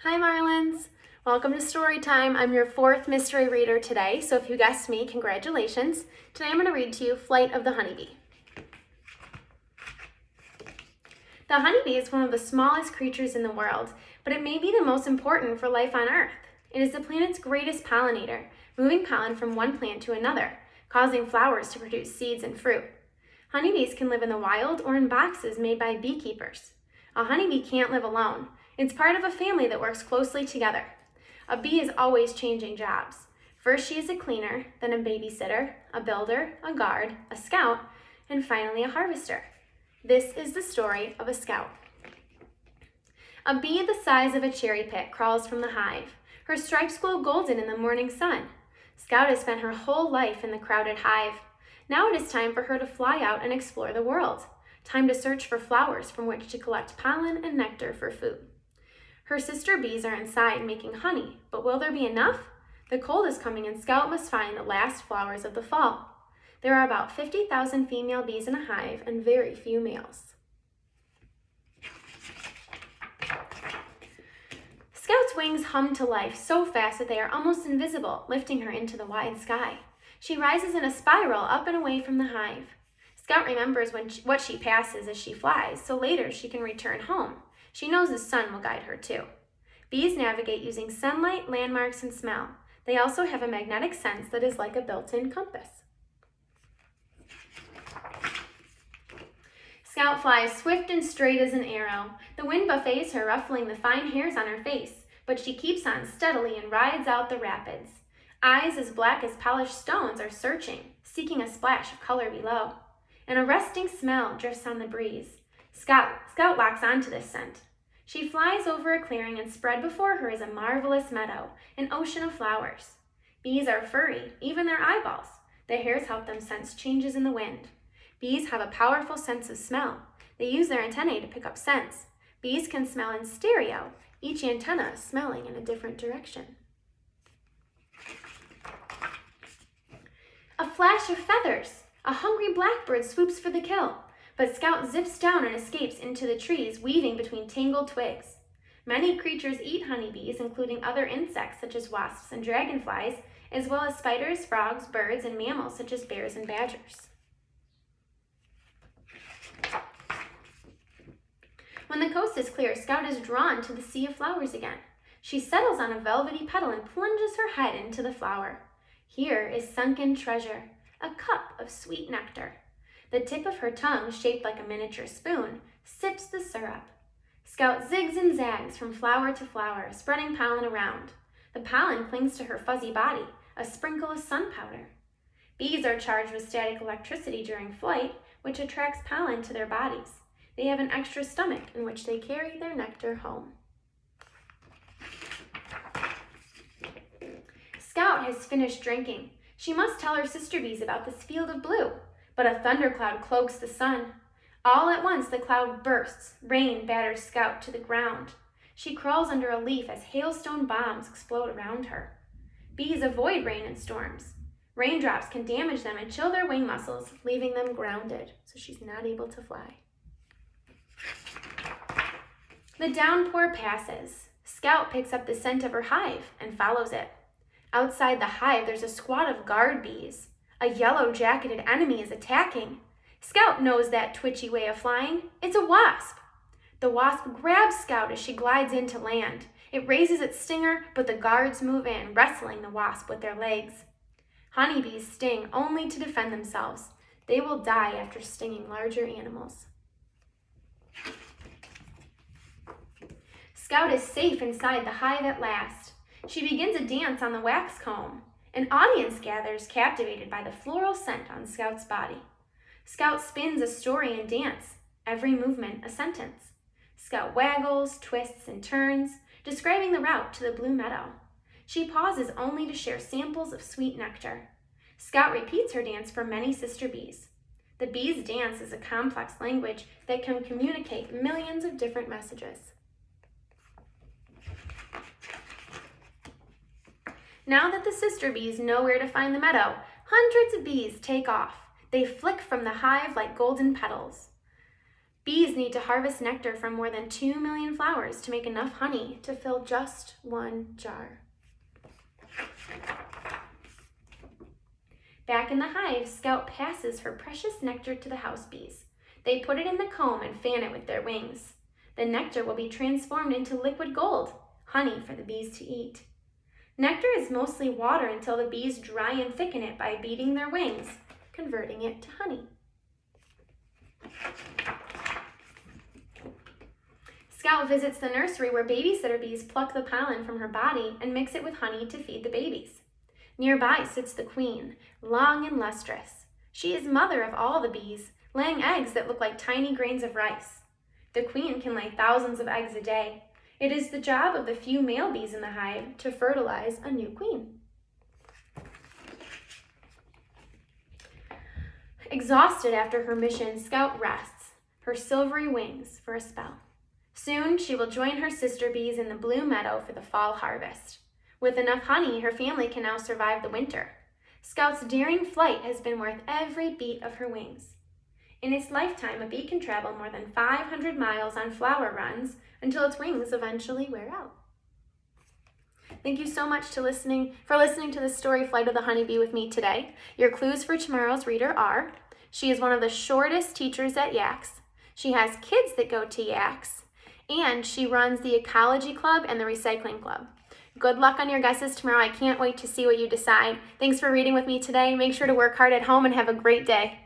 Hi Marlins! Welcome to Story Time. I'm your fourth mystery reader today, so if you guessed me, congratulations. Today I'm going to read to you Flight of the Honeybee. The honeybee is one of the smallest creatures in the world, but it may be the most important for life on Earth. It is the planet's greatest pollinator, moving pollen from one plant to another, causing flowers to produce seeds and fruit. Honeybees can live in the wild or in boxes made by beekeepers. A honeybee can't live alone. It's part of a family that works closely together. A bee is always changing jobs. First she is a cleaner, then a babysitter, a builder, a guard, a scout, and finally a harvester. This is the story of a scout. A bee the size of a cherry pit crawls from the hive. Her stripes glow golden in the morning sun. Scout has spent her whole life in the crowded hive. Now it is time for her to fly out and explore the world. Time to search for flowers from which to collect pollen and nectar for food. Her sister bees are inside making honey, but will there be enough? The cold is coming and Scout must find the last flowers of the fall. There are about 50,000 female bees in a hive and very few males. Scout's wings hum to life so fast that they are almost invisible, lifting her into the wide sky. She rises in a spiral up and away from the hive. Scout remembers what she passes as she flies, so later she can return home. She knows the sun will guide her too. Bees navigate using sunlight, landmarks, and smell. They also have a magnetic sense that is like a built-in compass. Scout flies swift and straight as an arrow. The wind buffets her, ruffling the fine hairs on her face, but she keeps on steadily and rides out the rapids. Eyes as black as polished stones are searching, seeking a splash of color below. An arresting smell drifts on the breeze. Scout locks onto this scent. She flies over a clearing and spread before her is a marvelous meadow, an ocean of flowers. Bees are furry, even their eyeballs. Their hairs help them sense changes in the wind. Bees have a powerful sense of smell. They use their antennae to pick up scents. Bees can smell in stereo, each antenna smelling in a different direction. A flash of feathers! A hungry blackbird swoops for the kill, but Scout zips down and escapes into the trees, weaving between tangled twigs. Many creatures eat honeybees, including other insects such as wasps and dragonflies, as well as spiders, frogs, birds, and mammals such as bears and badgers. When the coast is clear, Scout is drawn to the sea of flowers again. She settles on a velvety petal and plunges her head into the flower. Here is sunken treasure, a cup of sweet nectar. The tip of her tongue, shaped like a miniature spoon, sips the syrup. Scout zigs and zags from flower to flower, spreading pollen around. The pollen clings to her fuzzy body, a sprinkle of sun powder. Bees are charged with static electricity during flight, which attracts pollen to their bodies. They have an extra stomach in which they carry their nectar home. Scout has finished drinking. She must tell her sister bees about this field of blue, but a thundercloud cloaks the sun. All at once the cloud bursts. Rain batters Scout to the ground. She crawls under a leaf as hailstone bombs explode around her. Bees avoid rain and storms. Raindrops can damage them and chill their wing muscles, leaving them grounded, so she's not able to fly. The downpour passes. Scout picks up the scent of her hive and follows it. Outside the hive, there's a squad of guard bees. A yellow-jacketed enemy is attacking. Scout knows that twitchy way of flying. It's a wasp. The wasp grabs Scout as she glides in to land. It raises its stinger, but the guards move in, wrestling the wasp with their legs. Honeybees sting only to defend themselves. They will die after stinging larger animals. Scout is safe inside the hive at last. She begins a dance on the wax comb. An audience gathers, captivated by the floral scent on Scout's body. Scout spins a story and dance, every movement a sentence. Scout waggles, twists, and turns, describing the route to the blue meadow. She pauses only to share samples of sweet nectar. Scout repeats her dance for many sister bees. The bees' dance is a complex language that can communicate millions of different messages. Now that the sister bees know where to find the meadow, hundreds of bees take off. They flick from the hive like golden petals. Bees need to harvest nectar from more than 2 million flowers to make enough honey to fill just one jar. Back in the hive, Scout passes her precious nectar to the house bees. They put it in the comb and fan it with their wings. The nectar will be transformed into liquid gold, honey for the bees to eat. Nectar is mostly water until the bees dry and thicken it by beating their wings, converting it to honey. Scout visits the nursery where babysitter bees pluck the pollen from her body and mix it with honey to feed the babies. Nearby sits the queen, long and lustrous. She is mother of all the bees, laying eggs that look like tiny grains of rice. The queen can lay thousands of eggs a day. It is the job of the few male bees in the hive to fertilize a new queen. Exhausted after her mission, Scout rests her silvery wings for a spell. Soon she will join her sister bees in the blue meadow for the fall harvest. With enough honey, her family can now survive the winter. Scout's daring flight has been worth every beat of her wings. In its lifetime, a bee can travel more than 500 miles on flower runs until its wings eventually wear out. Thank you so much for listening to the story Flight of the Honeybee with me today. Your clues for tomorrow's reader are: she is one of the shortest teachers at YACS. She has kids that go to YACS. And she runs the Ecology Club and the Recycling Club. Good luck on your guesses tomorrow. I can't wait to see what you decide. Thanks for reading with me today. Make sure to work hard at home and have a great day.